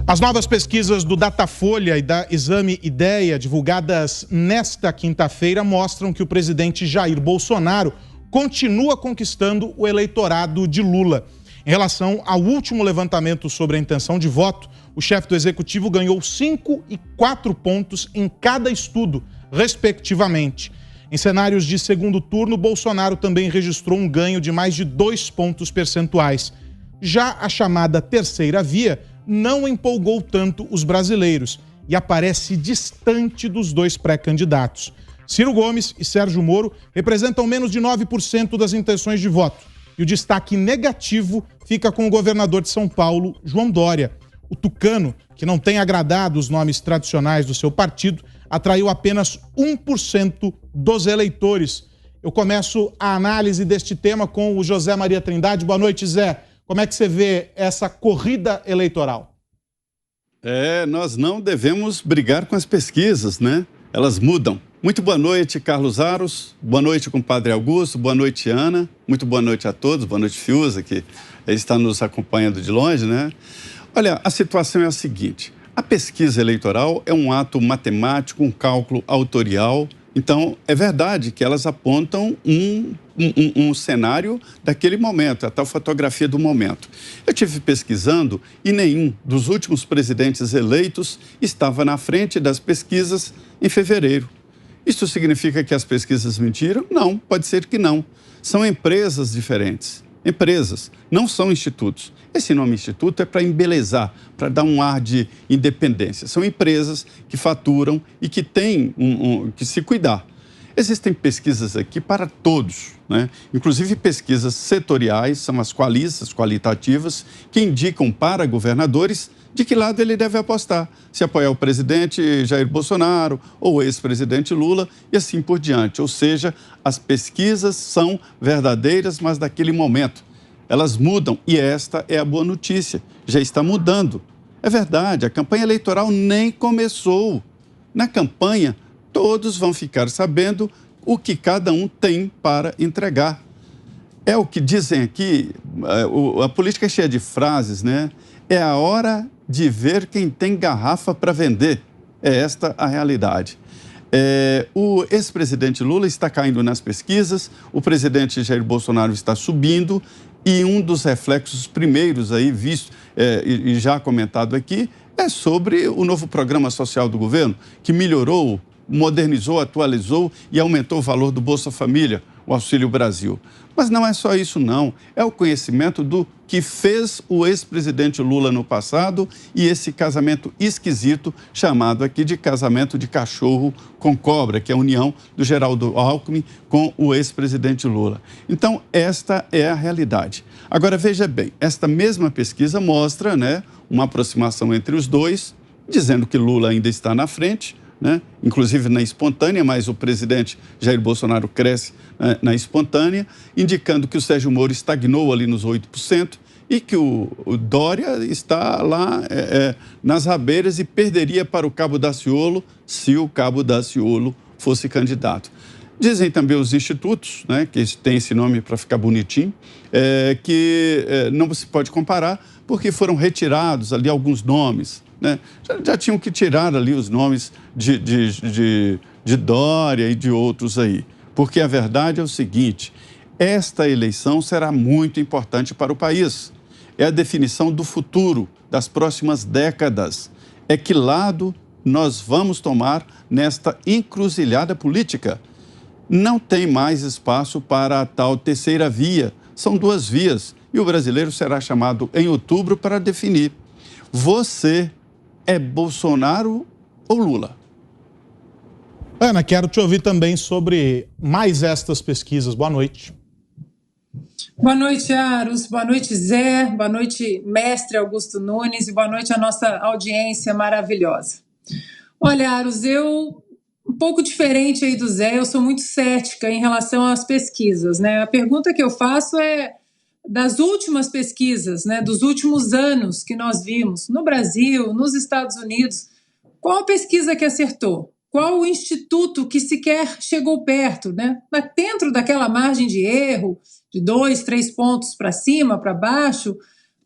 As novas pesquisas do Datafolha e da Exame Ideia, divulgadas nesta quinta-feira, mostram que o presidente Jair Bolsonaro continua conquistando o eleitorado de Lula. Em relação ao último levantamento sobre a intenção de voto, o chefe do executivo ganhou 5 e 4 pontos em cada estudo, respectivamente. Em cenários de segundo turno, Bolsonaro também registrou um ganho de mais de 2 pontos percentuais. Já a chamada terceira via não empolgou tanto os brasileiros e aparece distante dos dois pré-candidatos. Ciro Gomes e Sérgio Moro representam menos de 9% das intenções de voto. E o destaque negativo fica com o governador de São Paulo, João Dória. O tucano, que não tem agradado os nomes tradicionais do seu partido, atraiu apenas 1% dos eleitores. Eu começo a análise deste tema com o José Maria Trindade. Boa noite, Zé. Como é que você vê essa corrida eleitoral? Nós não devemos brigar com as pesquisas, né? Elas mudam. Muito boa noite, Carlos Aros. Boa noite, compadre Augusto. Boa noite, Ana. Muito boa noite a todos. Boa noite, Fiuza, que está nos acompanhando de longe, né? Olha, a situação é a seguinte. A pesquisa eleitoral é um ato matemático, um cálculo autorial. Então, é verdade que elas apontam um cenário daquele momento, a tal fotografia do momento. Eu estive pesquisando e nenhum dos últimos presidentes eleitos estava na frente das pesquisas em fevereiro. Isso significa que as pesquisas mentiram? Não, pode ser que não. São empresas diferentes. Empresas, não são institutos. Esse nome instituto é para embelezar, para dar um ar de independência. São empresas que faturam e que têm que se cuidar. Existem pesquisas aqui para todos, né? Inclusive pesquisas setoriais, são as qualitativas, que indicam para governadores de que lado ele deve apostar. Se apoiar o presidente Jair Bolsonaro ou o ex-presidente Lula e assim por diante. Ou seja, as pesquisas são verdadeiras, mas daquele momento. Elas mudam e esta é a boa notícia. Já está mudando. É verdade, a campanha eleitoral nem começou. Na campanha, todos vão ficar sabendo o que cada um tem para entregar. É o que dizem aqui, a política é cheia de frases, né? É a hora de ver quem tem garrafa para vender. É esta a realidade. O ex-presidente Lula está caindo nas pesquisas, o presidente Jair Bolsonaro está subindo e um dos reflexos primeiros aí visto e já comentado aqui é sobre o novo programa social do governo, que melhorou, modernizou, atualizou e aumentou o valor do Bolsa Família, o Auxílio Brasil. Mas não é só isso, não. É o conhecimento do que fez o ex-presidente Lula no passado e esse casamento esquisito, chamado aqui de casamento de cachorro com cobra, que é a união do Geraldo Alckmin com o ex-presidente Lula. Então, esta é a realidade. Agora, veja bem, esta mesma pesquisa mostra, né, uma aproximação entre os dois, dizendo que Lula ainda está na frente, né? Inclusive na espontânea, mas o presidente Jair Bolsonaro cresce na espontânea, indicando que o Sérgio Moro estagnou ali nos 8% e que o Dória está lá nas rabeiras e perderia para o Cabo Daciolo se o Cabo Daciolo fosse candidato. Dizem também os institutos, né, que tem esse nome para ficar bonitinho, que não se pode comparar porque foram retirados ali alguns nomes, né? Já tinham que tirar ali os nomes de Dória e de outros aí. Porque a verdade é o seguinte, esta eleição será muito importante para o país. É a definição do futuro, das próximas décadas. É que lado nós vamos tomar nesta encruzilhada política. Não tem mais espaço para a tal terceira via. São 2 vias e o brasileiro será chamado em outubro para definir. Você é Bolsonaro ou Lula? Ana, quero te ouvir também sobre mais estas pesquisas. Boa noite. Boa noite, Aros. Boa noite, Zé. Boa noite, mestre Augusto Nunes. E boa noite à nossa audiência maravilhosa. Olha, Aros, um pouco diferente aí do Zé, eu sou muito cética em relação às pesquisas, né? A pergunta que eu faço é das últimas pesquisas, né, dos últimos anos que nós vimos no Brasil, nos Estados Unidos, qual a pesquisa que acertou? Qual o instituto que sequer chegou perto, né? Dentro daquela margem de erro, de 2, 3 pontos para cima, para baixo,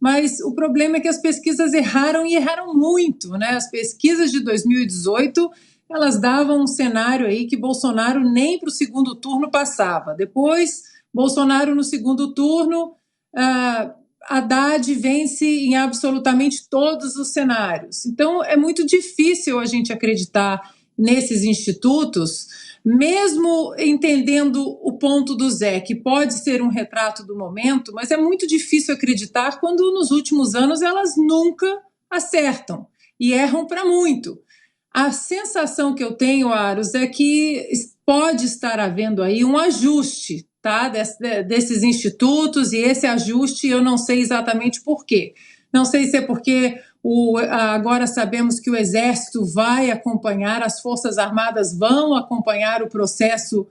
mas o problema é que as pesquisas erraram e erraram muito, né? As pesquisas de 2018, elas davam um cenário aí que Bolsonaro nem para o segundo turno passava. Depois, Bolsonaro no segundo turno, Haddad vence em absolutamente todos os cenários. Então, é muito difícil a gente acreditar nesses institutos, mesmo entendendo o ponto do Zé, que pode ser um retrato do momento, mas é muito difícil acreditar quando nos últimos anos elas nunca acertam e erram para muito. A sensação que eu tenho, Aros, é que pode estar havendo aí um ajuste, tá, desses institutos, e esse ajuste eu não sei exatamente por quê. Não sei se é porque agora sabemos que o Exército vai acompanhar, as Forças Armadas vão acompanhar o processo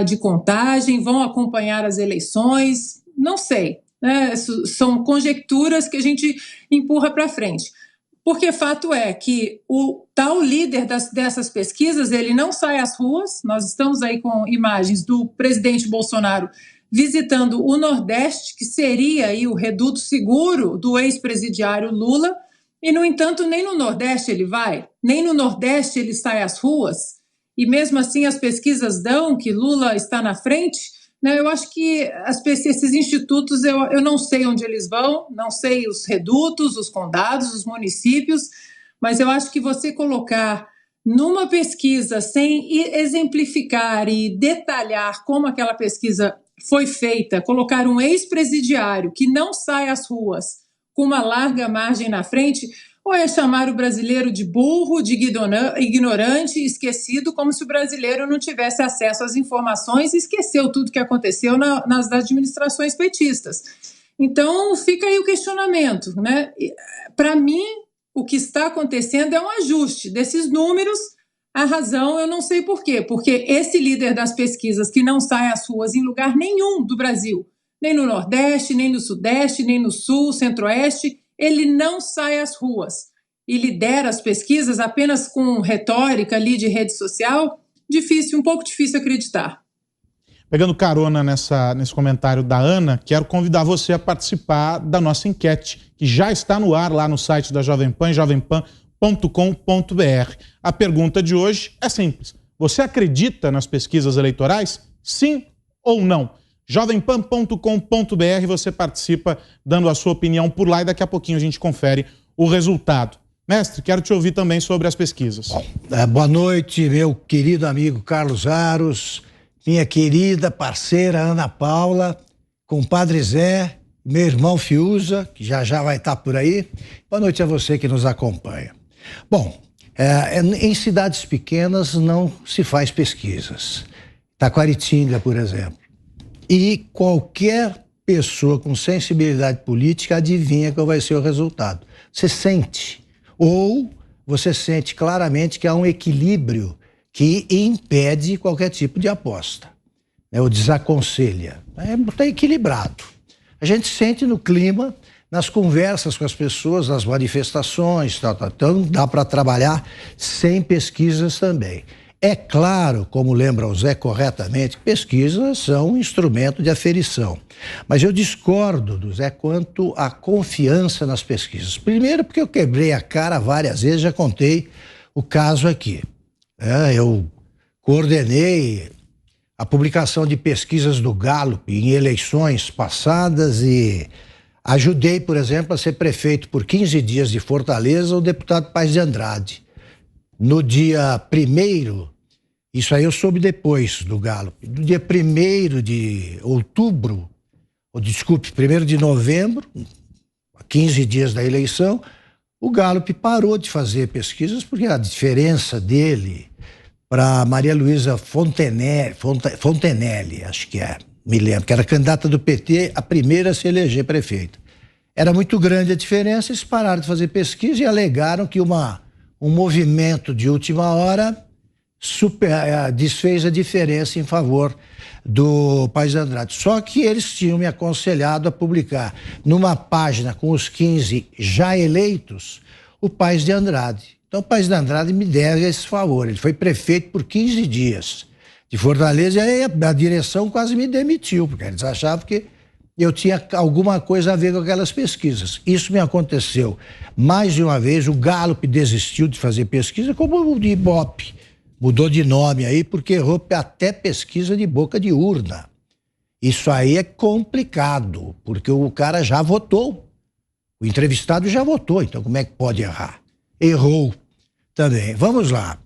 de contagem, vão acompanhar as eleições, não sei, né? São conjecturas que a gente empurra para frente. Porque fato é que o tal líder dessas pesquisas, ele não sai às ruas. Nós estamos aí com imagens do presidente Bolsonaro visitando o Nordeste, que seria aí o reduto seguro do ex-presidiário Lula, e, no entanto, nem no Nordeste ele vai, nem no Nordeste ele sai às ruas, e mesmo assim as pesquisas dão que Lula está na frente, né? Eu acho que esses institutos, eu não sei onde eles vão, não sei os redutos, os condados, os municípios, mas eu acho que você colocar numa pesquisa sem exemplificar e detalhar como aquela pesquisa foi feita, colocar um ex-presidiário que não sai às ruas com uma larga margem na frente, ou é chamar o brasileiro de burro, de ignorante, esquecido, como se o brasileiro não tivesse acesso às informações e esqueceu tudo que aconteceu nas administrações petistas. Então, fica aí o questionamento, né? Para mim, o que está acontecendo é um ajuste desses números. A razão, eu não sei por quê, porque esse líder das pesquisas que não sai às ruas em lugar nenhum do Brasil, nem no Nordeste, nem no Sudeste, nem no Sul, Centro-Oeste, ele não sai às ruas e lidera as pesquisas apenas com retórica ali de rede social, um pouco difícil acreditar. Pegando carona nesse comentário da Ana, quero convidar você a participar da nossa enquete, que já está no ar lá no site da Jovem Pan, jovempan.com.br. A pergunta de hoje é simples. Você acredita nas pesquisas eleitorais? Sim ou não? jovempan.com.br, você participa dando a sua opinião por lá e daqui a pouquinho a gente confere o resultado. Mestre, quero te ouvir também sobre as pesquisas. Boa noite, meu querido amigo Carlos Aros, minha querida parceira Ana Paula, compadre Zé, meu irmão Fiuza, que já vai estar por aí. Boa noite a você que nos acompanha. Bom, em cidades pequenas não se faz pesquisas. Taquaritinga, por exemplo. E qualquer pessoa com sensibilidade política adivinha qual vai ser o resultado. Você sente, ou você sente claramente que há um equilíbrio que impede qualquer tipo de aposta, né, ou desaconselha. Está equilibrado. A gente sente no clima, nas conversas com as pessoas, nas manifestações, tal. Então dá para trabalhar sem pesquisas também. É claro, como lembra o Zé corretamente, pesquisas são um instrumento de aferição. Mas eu discordo do Zé quanto à confiança nas pesquisas. Primeiro porque eu quebrei a cara várias vezes, já contei o caso aqui. Eu coordenei a publicação de pesquisas do Gallup em eleições passadas e ajudei, por exemplo, a ser prefeito por 15 dias de Fortaleza o deputado Paes de Andrade. No dia 1º, isso aí eu soube depois do Gallup, no dia 1º de outubro, ou desculpe, 1º de novembro, 15 dias da eleição, o Gallup parou de fazer pesquisas porque a diferença dele para Maria Luísa Fontenelle, acho que me lembro, que era candidata do PT, a primeira a se eleger prefeita. Era muito grande a diferença, eles pararam de fazer pesquisa e alegaram que um movimento de última hora desfez a diferença em favor do Paes de Andrade. Só que eles tinham me aconselhado a publicar numa página com os 15 já eleitos o Paes de Andrade. Então o Paes de Andrade me deve esse favor. Ele foi prefeito por 15 dias de Fortaleza e aí a direção quase me demitiu, porque eles achavam que eu tinha alguma coisa a ver com aquelas pesquisas. Isso me aconteceu mais de uma vez. O Gallup desistiu de fazer pesquisa, como o Ibope mudou de nome aí, porque errou até pesquisa de boca de urna. Isso aí é complicado, porque o cara já votou. O entrevistado já votou, então como é que pode errar? Errou também. Vamos lá.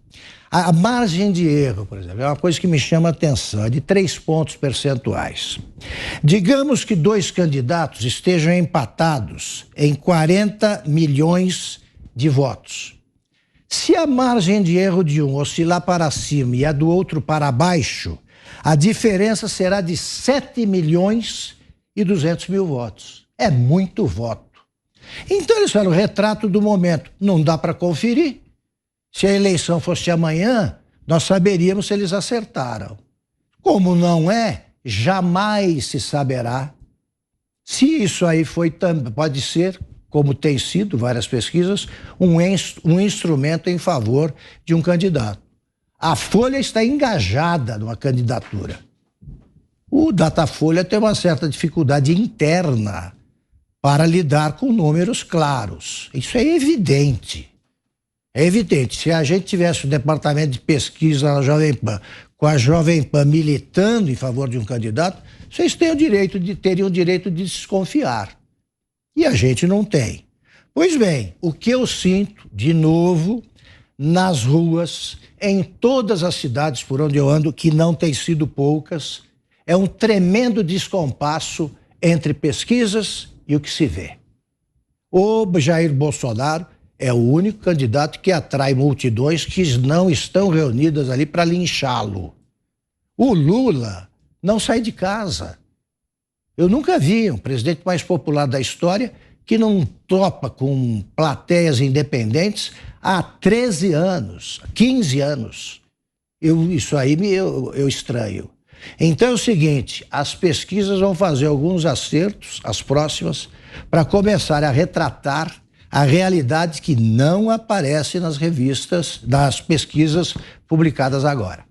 A margem de erro, por exemplo, é uma coisa que me chama a atenção, é de 3 pontos percentuais. Digamos que 2 candidatos estejam empatados em 40 milhões de votos. Se a margem de erro de um oscilar para cima e a do outro para baixo, a diferença será de 7 milhões e 200 mil votos. É muito voto. Então eles falam, o retrato do momento. Não dá para conferir. Se a eleição fosse amanhã, nós saberíamos se eles acertaram. Como não é, jamais se saberá. Se isso aí pode ser, como tem sido várias pesquisas, um instrumento em favor de um candidato. A Folha está engajada numa candidatura. O Datafolha tem uma certa dificuldade interna para lidar com números claros. Isso é evidente. É evidente, se a gente tivesse o departamento de pesquisa na Jovem Pan, com a Jovem Pan militando em favor de um candidato, vocês teriam o direito de desconfiar. E a gente não tem. Pois bem, o que eu sinto, de novo, nas ruas, em todas as cidades por onde eu ando, que não tem sido poucas, é um tremendo descompasso entre pesquisas e o que se vê. O Jair Bolsonaro é o único candidato que atrai multidões que não estão reunidas ali para linchá-lo. O Lula não sai de casa. Eu nunca vi um presidente mais popular da história que não topa com plateias independentes há 13 anos, 15 anos. Isso aí eu estranho. Então é o seguinte, as pesquisas vão fazer alguns acertos, as próximas, para começar a retratar a realidade que não aparece nas revistas, das pesquisas publicadas agora.